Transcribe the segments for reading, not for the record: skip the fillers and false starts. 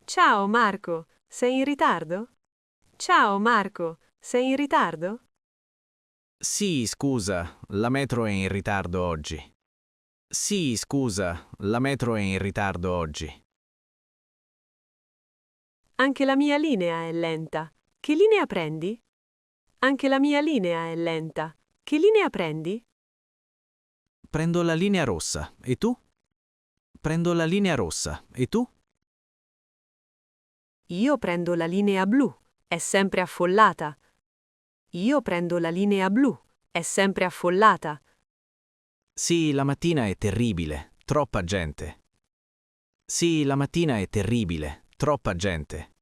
Ciao Marco, sei in ritardo? Ciao Marco, sei in ritardo? Sì, scusa, la metro è in ritardo oggi. Sì, scusa, la metro è in ritardo oggi. Anche la mia linea è lenta. Che linea prendi? Anche la mia linea è lenta. Che linea prendi? Prendo la linea rossa, e tu? Prendo la linea rossa, e tu? Io prendo la linea blu. È sempre affollata. Io prendo la linea blu. È sempre affollata. Sì, la mattina è terribile, troppa gente. Sì, la mattina è terribile, troppa gente.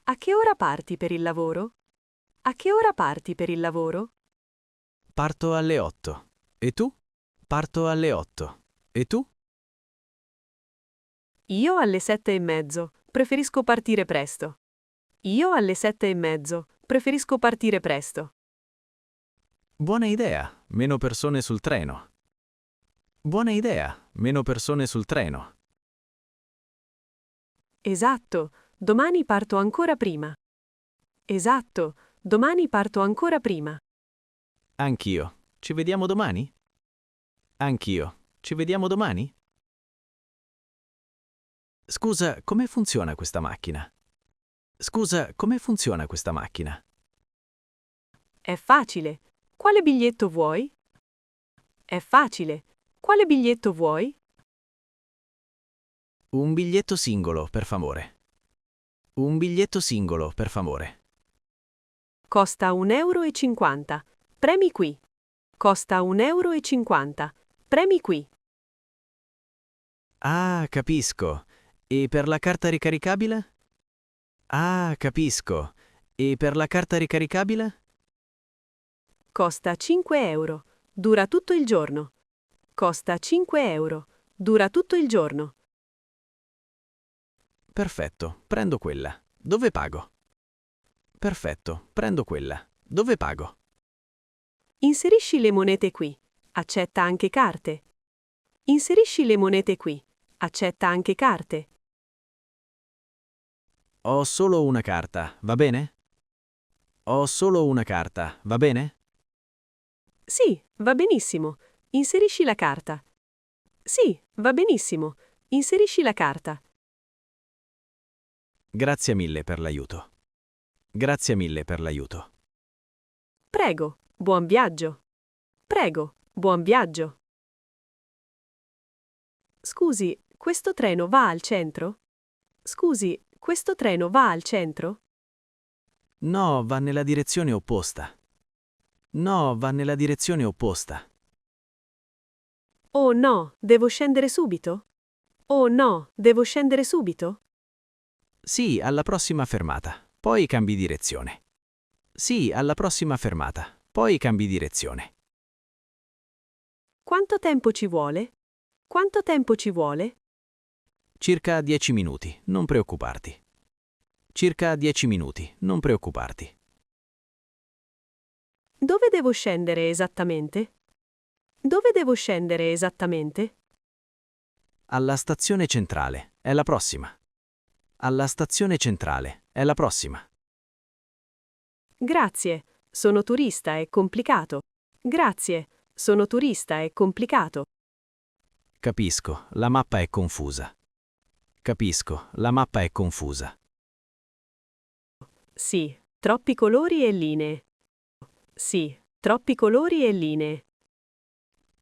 A che ora parti per il lavoro? A che ora parti per il lavoro? Parto alle 8. E tu? Parto alle 8. E tu? Io alle 7:30. Preferisco partire presto. Io alle 7:30. Preferisco partire presto. Buona idea, meno persone sul treno. Buona idea, meno persone sul treno. Esatto, domani parto ancora prima. Esatto, domani parto ancora prima. Anch'io. Ci vediamo domani? Anch'io. Ci vediamo domani? Scusa, come funziona questa macchina? Scusa, come funziona questa macchina? È facile. Quale biglietto vuoi? È facile. Quale biglietto vuoi? Un biglietto singolo, per favore. Un biglietto singolo, per favore. Costa 1,50 euro. Premi qui. Costa 1,50 euro. Premi qui. Ah, capisco. E per la carta ricaricabile? Ah, capisco. E per la carta ricaricabile? Costa 5 euro. Dura tutto il giorno. Costa 5 euro. Dura tutto il giorno. Perfetto, prendo quella. Dove pago? Perfetto, prendo quella. Dove pago? Inserisci le monete qui. Accetta anche carte. Inserisci le monete qui. Accetta anche carte. Ho solo una carta, va bene? Ho solo una carta, va bene? Sì, va benissimo. Inserisci la carta. Sì, va benissimo. Inserisci la carta. Grazie mille per l'aiuto. Grazie mille per l'aiuto. Prego, buon viaggio. Prego, buon viaggio. Scusi, questo treno va al centro? Scusi, questo treno va al centro? No, va nella direzione opposta. No, va nella direzione opposta. Oh no, devo scendere subito? Oh no, devo scendere subito? Sì, alla prossima fermata. Poi cambi direzione. Sì, alla prossima fermata. Poi cambi direzione. Quanto tempo ci vuole? Quanto tempo ci vuole? Circa 10 minuti, non preoccuparti. Circa 10 minuti, non preoccuparti. Dove devo scendere esattamente? Dove devo scendere esattamente? Alla stazione centrale, è la prossima. Alla stazione centrale, è la prossima. Grazie, sono turista, è complicato. Grazie, sono turista, è complicato. Capisco, la mappa è confusa. Capisco, la mappa è confusa. Sì, troppi colori e linee. Sì, troppi colori e linee.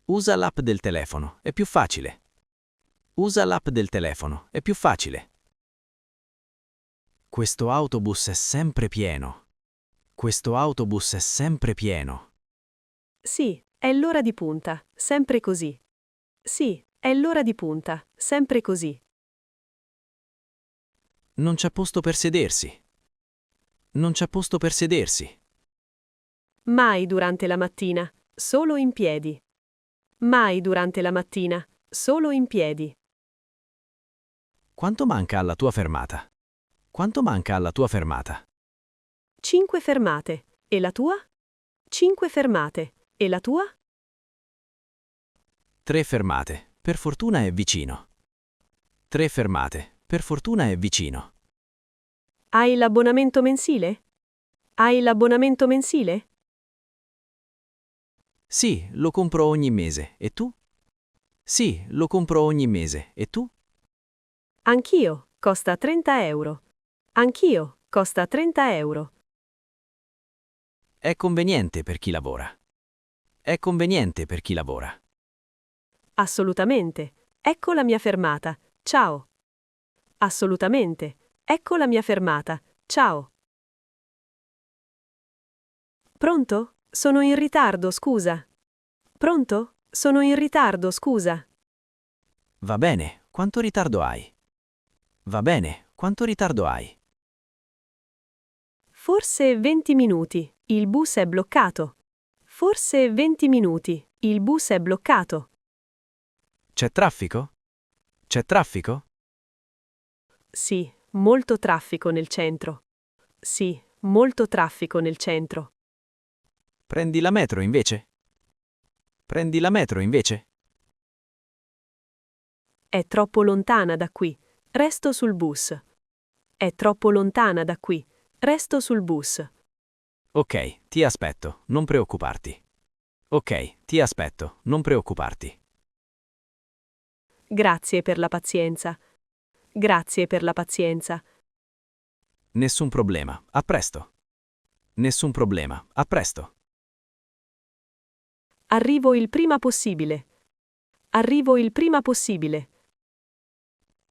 Usa l'app del telefono, è più facile. Usa l'app del telefono, è più facile. Questo autobus è sempre pieno. Questo autobus è sempre pieno. Sì, è l'ora di punta, sempre così. Sì, è l'ora di punta, sempre così. Non c'è posto per sedersi. Non c'è posto per sedersi. Mai durante la mattina, solo in piedi. Mai durante la mattina, solo in piedi. Quanto manca alla tua fermata? Quanto manca alla tua fermata? 5 fermate. E la tua? 5 fermate. E la tua? 3 fermate. Per fortuna è vicino. 3 fermate. Per fortuna è vicino. Hai l'abbonamento mensile? Hai l'abbonamento mensile? Sì, lo compro ogni mese. E tu? Sì, lo compro ogni mese. E tu? Anch'io, costa 30 euro. Anch'io, costa 30 euro. È conveniente per chi lavora. È conveniente per chi lavora. Assolutamente. Ecco la mia fermata. Ciao. Assolutamente. Ecco la mia fermata. Ciao. Pronto? Sono in ritardo, scusa. Pronto? Sono in ritardo, scusa. Va bene, quanto ritardo hai? Va bene, quanto ritardo hai? Forse 20 minuti. Il bus è bloccato. Forse 20 minuti. Il bus è bloccato. C'è traffico? C'è traffico? Sì, molto traffico nel centro. Sì, molto traffico nel centro. Prendi la metro invece? Prendi la metro invece? È troppo lontana da qui. Resto sul bus. È troppo lontana da qui. Resto sul bus. Ok, ti aspetto, non preoccuparti. Ok, ti aspetto, non preoccuparti. Grazie per la pazienza. Grazie per la pazienza. Nessun problema, a presto. Nessun problema, a presto. Arrivo il prima possibile. Arrivo il prima possibile.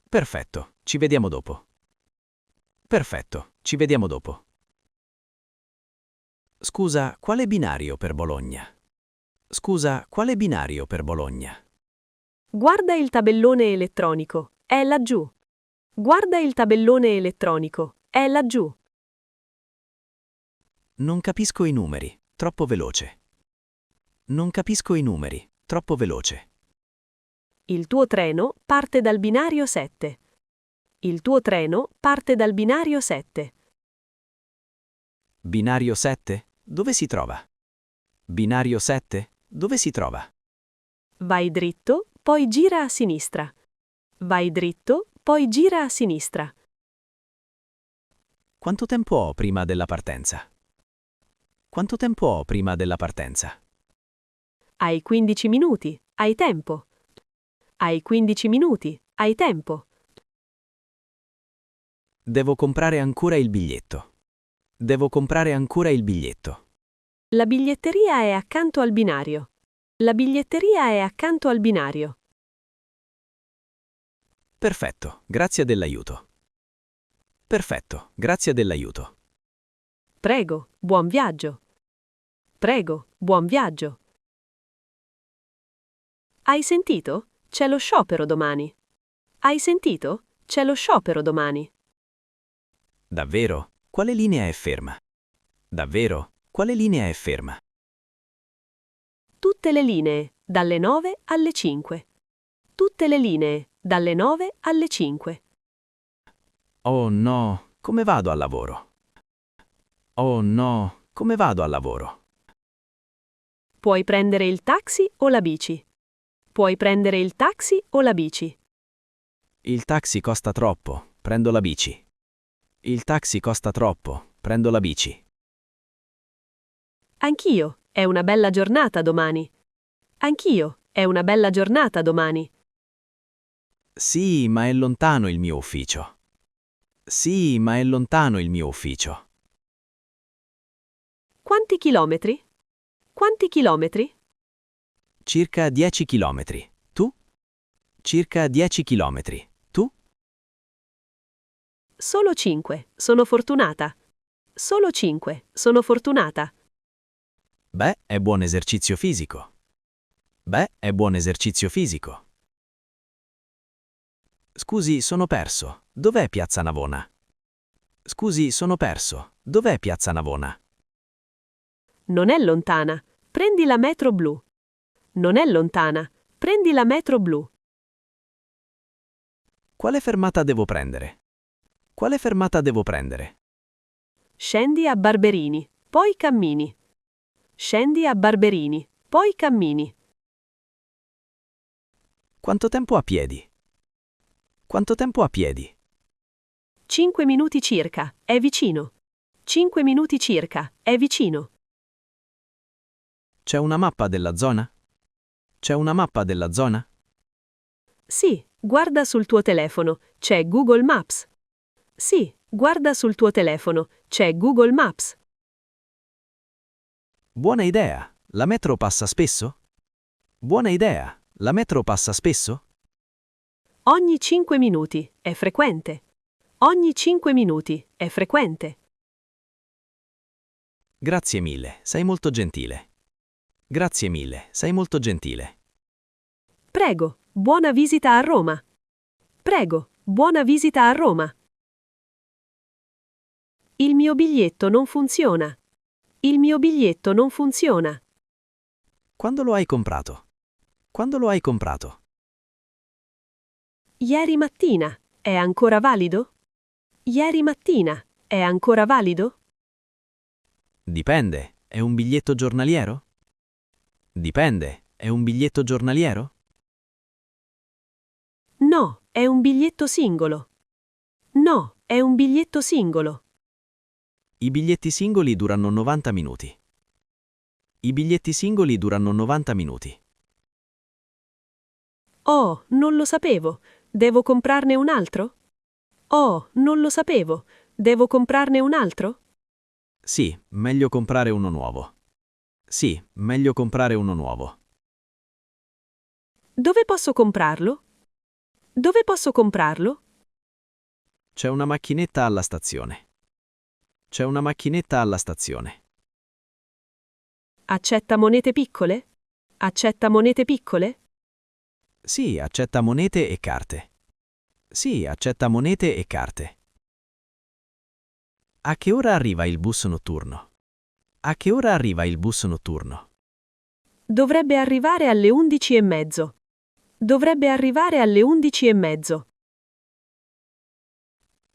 Perfetto, ci vediamo dopo. Perfetto, ci vediamo dopo. Scusa, quale binario per Bologna? Scusa, quale binario per Bologna? Guarda il tabellone elettronico. È laggiù. Guarda il tabellone elettronico. È laggiù. Non capisco i numeri, troppo veloce. Non capisco i numeri, troppo veloce. Il tuo treno parte dal binario 7. Il tuo treno parte dal binario 7. Binario 7? Dove si trova? Binario 7? Dove si trova? Vai dritto, poi gira a sinistra. Vai dritto, poi gira a sinistra. Quanto tempo ho prima della partenza? Quanto tempo ho prima della partenza? Hai 15 minuti. Hai tempo. Hai 15 minuti. Hai tempo. Devo comprare ancora il biglietto. Devo comprare ancora il biglietto. La biglietteria è accanto al binario. La biglietteria è accanto al binario. Perfetto, grazie dell'aiuto. Perfetto, grazie dell'aiuto. Prego, buon viaggio. Prego, buon viaggio. Hai sentito? C'è lo sciopero domani. Hai sentito? C'è lo sciopero domani. Davvero? Quale linea è ferma? Davvero? Quale linea è ferma? Tutte le linee, dalle 9 alle 5. Tutte le linee, dalle 9 alle 5. Oh no, come vado al lavoro? Oh no, come vado al lavoro? Puoi prendere il taxi o la bici. Puoi prendere il taxi o la bici. Il taxi costa troppo, prendo la bici. Il taxi costa troppo, prendo la bici. Anch'io, è una bella giornata domani. Anch'io, è una bella giornata domani. Sì, ma è lontano il mio ufficio. Sì, ma è lontano il mio ufficio. Quanti chilometri? Quanti chilometri? Circa 10 chilometri. Tu? Circa 10 chilometri. Tu? Solo 5, sono fortunata. Solo 5, sono fortunata. Beh, è buon esercizio fisico. Beh, è buon esercizio fisico. Scusi, sono perso. Dov'è Piazza Navona? Scusi, sono perso. Dov'è Piazza Navona? Non è lontana. Prendi la metro blu. Non è lontana. Prendi la metro blu. Quale fermata devo prendere? Quale fermata devo prendere? Scendi a Barberini, poi cammini. Scendi a Barberini, poi cammini. Quanto tempo a piedi? Quanto tempo a piedi? 5 minuti circa, è vicino. 5 minuti circa, è vicino. C'è una mappa della zona? C'è una mappa della zona? Sì, guarda sul tuo telefono, c'è Google Maps. Sì, guarda sul tuo telefono, c'è Google Maps. Buona idea. La metro passa spesso? Buona idea. La metro passa spesso? Ogni 5 minuti, è frequente. Ogni 5 minuti, è frequente. Grazie mille, sei molto gentile. Grazie mille, sei molto gentile. Prego, buona visita a Roma. Prego, buona visita a Roma. Il mio biglietto non funziona. Il mio biglietto non funziona. Quando lo hai comprato? Quando lo hai comprato? Ieri mattina, è ancora valido? Ieri mattina, è ancora valido? Dipende, è un biglietto giornaliero? Dipende, è un biglietto giornaliero? No, è un biglietto singolo. No, è un biglietto singolo. I biglietti singoli durano 90 minuti. I biglietti singoli durano 90 minuti. Oh, non lo sapevo. Devo comprarne un altro? Oh, non lo sapevo. Devo comprarne un altro? Sì, meglio comprare uno nuovo. Sì, meglio comprare uno nuovo. Dove posso comprarlo? Dove posso comprarlo? C'è una macchinetta alla stazione. C'è una macchinetta alla stazione. Accetta monete piccole? Accetta monete piccole? Sì, accetta monete e carte. Sì, accetta monete e carte. A che ora arriva il bus notturno? A che ora arriva il bus notturno? Dovrebbe arrivare alle 11:30. Dovrebbe arrivare alle 11:30.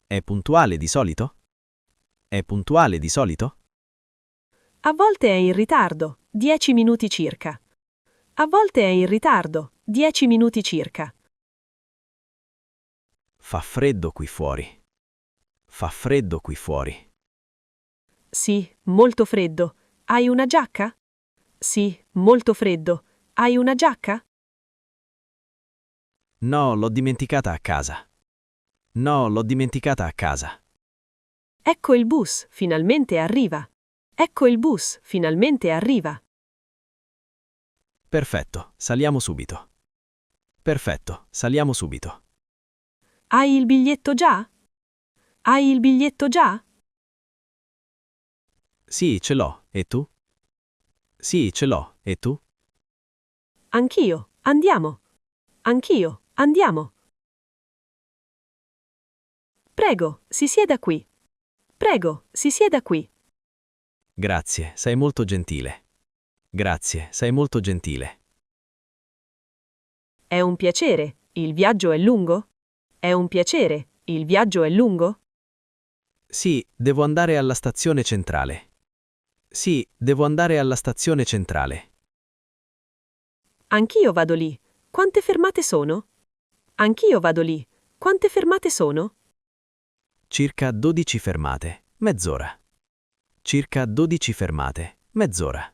È puntuale di solito? È puntuale di solito? A volte è in ritardo, 10 minuti circa. A volte è in ritardo, 10 minuti circa. Fa freddo qui fuori. Fa freddo qui fuori. Sì, molto freddo. Hai una giacca? Sì, molto freddo. Hai una giacca? No, l'ho dimenticata a casa. No, l'ho dimenticata a casa. Ecco il bus, finalmente arriva. Ecco il bus, finalmente arriva. Perfetto, saliamo subito. Perfetto, saliamo subito. Hai il biglietto già? Hai il biglietto già? Sì, ce l'ho. E tu? Sì, ce l'ho. E tu? Anch'io, andiamo. Anch'io, andiamo. Prego, si sieda qui. Prego, si sieda qui. Grazie, sei molto gentile. Grazie, sei molto gentile. È un piacere, il viaggio è lungo? È un piacere, il viaggio è lungo? Sì, devo andare alla stazione centrale. Sì, devo andare alla stazione centrale. Anch'io vado lì. Quante fermate sono? Anch'io vado lì. Quante fermate sono? Circa 12 fermate, mezz'ora. Circa 12 fermate, mezz'ora.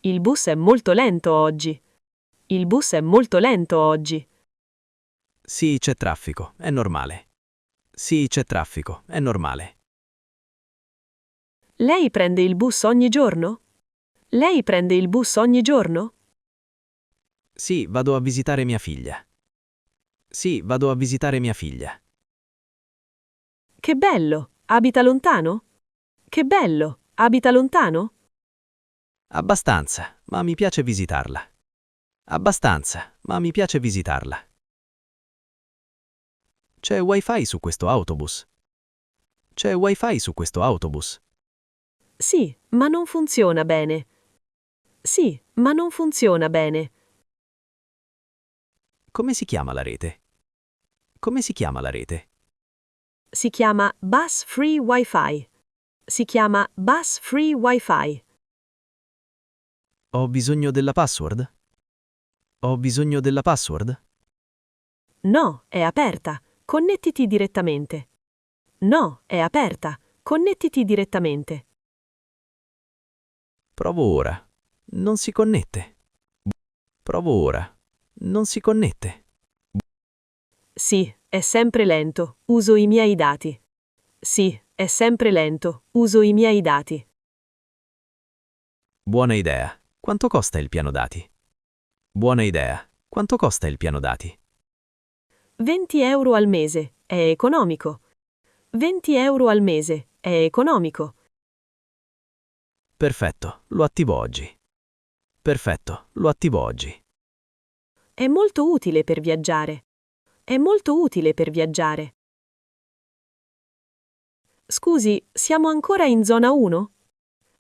Il bus è molto lento oggi. Il bus è molto lento oggi. Sì, c'è traffico, è normale. Sì, c'è traffico, è normale. Lei prende il bus ogni giorno? Lei prende il bus ogni giorno? Sì, vado a visitare mia figlia. Sì, vado a visitare mia figlia. Che bello! Abita lontano? Che bello! Abita lontano? Abbastanza, ma mi piace visitarla. Abbastanza, ma mi piace visitarla. C'è wifi su questo autobus? C'è wifi su questo autobus? Sì, ma non funziona bene. Sì, ma non funziona bene. Come si chiama la rete? Come si chiama la rete? Si chiama Bus Free Wi-Fi. Si chiama Bus Free Wi-Fi. Ho bisogno della password? Ho bisogno della password? No, è aperta. Connettiti direttamente. No, è aperta. Connettiti direttamente. Provo ora. Non si connette. Provo ora. Non si connette. Sì, è sempre lento. Uso i miei dati. Sì, è sempre lento. Uso i miei dati. Buona idea. Quanto costa il piano dati? Buona idea. Quanto costa il piano dati? 20 euro al mese. È economico. 20 euro al mese. È economico. Perfetto, lo attivo oggi. Perfetto, lo attivo oggi. È molto utile per viaggiare. È molto utile per viaggiare. Scusi, siamo ancora in zona 1?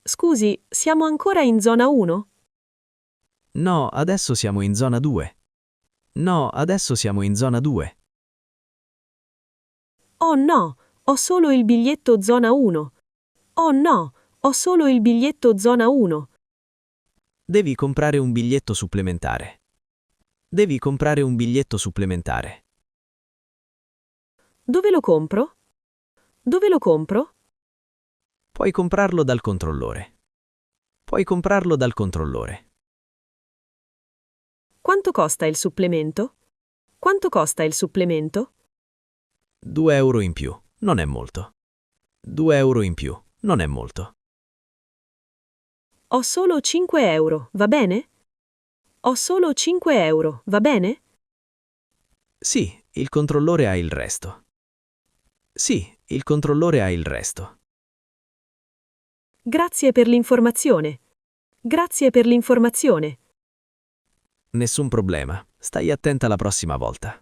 Scusi, siamo ancora in zona 1? No, adesso siamo in zona 2. No, adesso siamo in zona 2. Oh no, ho solo il biglietto zona 1. Oh no, ho solo il biglietto zona 1. Devi comprare un biglietto supplementare. Devi comprare un biglietto supplementare. Dove lo compro? Dove lo compro? Puoi comprarlo dal controllore. Puoi comprarlo dal controllore. Quanto costa il supplemento? Quanto costa il supplemento? 2 euro in più, non è molto. 2 euro in più, non è molto. Ho solo 5 euro, va bene? Ho solo 5 euro, va bene? Sì, il controllore ha il resto. Sì, il controllore ha il resto. Grazie per l'informazione. Grazie per l'informazione. Nessun problema, stai attenta la prossima volta.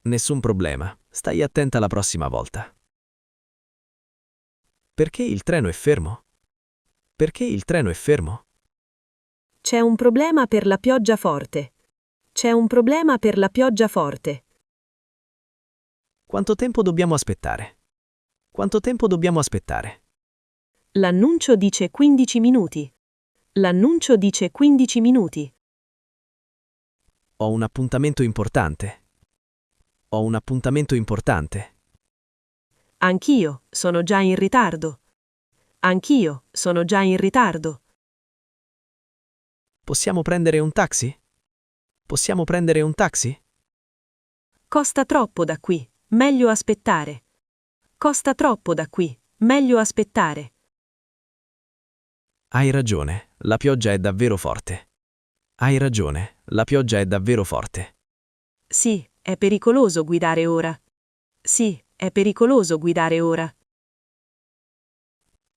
Nessun problema, stai attenta la prossima volta. Perché il treno è fermo? Perché il treno è fermo? C'è un problema per la pioggia forte. C'è un problema per la pioggia forte. Quanto tempo dobbiamo aspettare? Quanto tempo dobbiamo aspettare? L'annuncio dice 15 minuti. L'annuncio dice 15 minuti. Ho un appuntamento importante. Ho un appuntamento importante. Anch'io sono già in ritardo. Anch'io sono già in ritardo. Possiamo prendere un taxi? Possiamo prendere un taxi? Costa troppo da qui, meglio aspettare. Costa troppo da qui, meglio aspettare. Hai ragione, la pioggia è davvero forte. Hai ragione, la pioggia è davvero forte. Sì, è pericoloso guidare ora. Sì, è pericoloso guidare ora.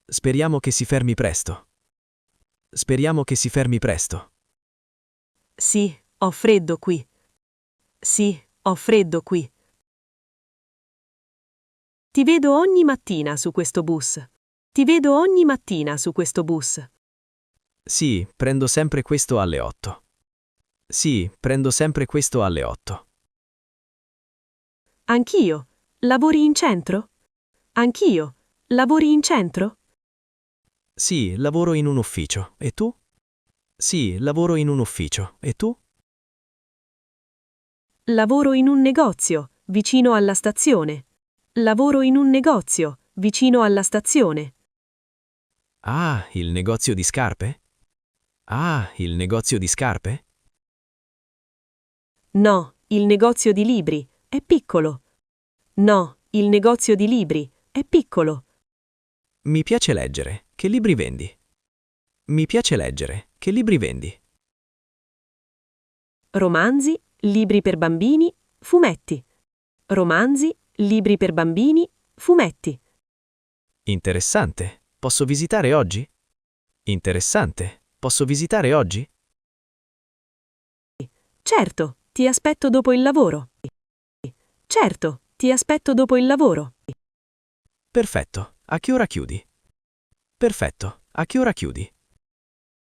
Speriamo che si fermi presto. Speriamo che si fermi presto. Sì, ho freddo qui. Sì, ho freddo qui. Ti vedo ogni mattina su questo bus. Ti vedo ogni mattina su questo bus. Sì, prendo sempre questo alle 8. Sì, prendo sempre questo alle 8. Anch'io. Lavori in centro? Anch'io. Lavori in centro? Sì, lavoro in un ufficio. E tu? Sì, lavoro in un ufficio. E tu? Lavoro in un negozio, vicino alla stazione. Lavoro in un negozio, vicino alla stazione. Ah, il negozio di scarpe? Ah, il negozio di scarpe? No, il negozio di libri. È piccolo. No, il negozio di libri. È piccolo. Mi piace leggere. Che libri vendi? Mi piace leggere. Che libri vendi? Romanzi, libri per bambini, fumetti. Romanzi, libri per bambini, fumetti. Interessante. Posso visitare oggi? Interessante. Posso visitare oggi? Certo, ti aspetto dopo il lavoro. Certo, ti aspetto dopo il lavoro. Perfetto. A che ora chiudi? Perfetto. A che ora chiudi?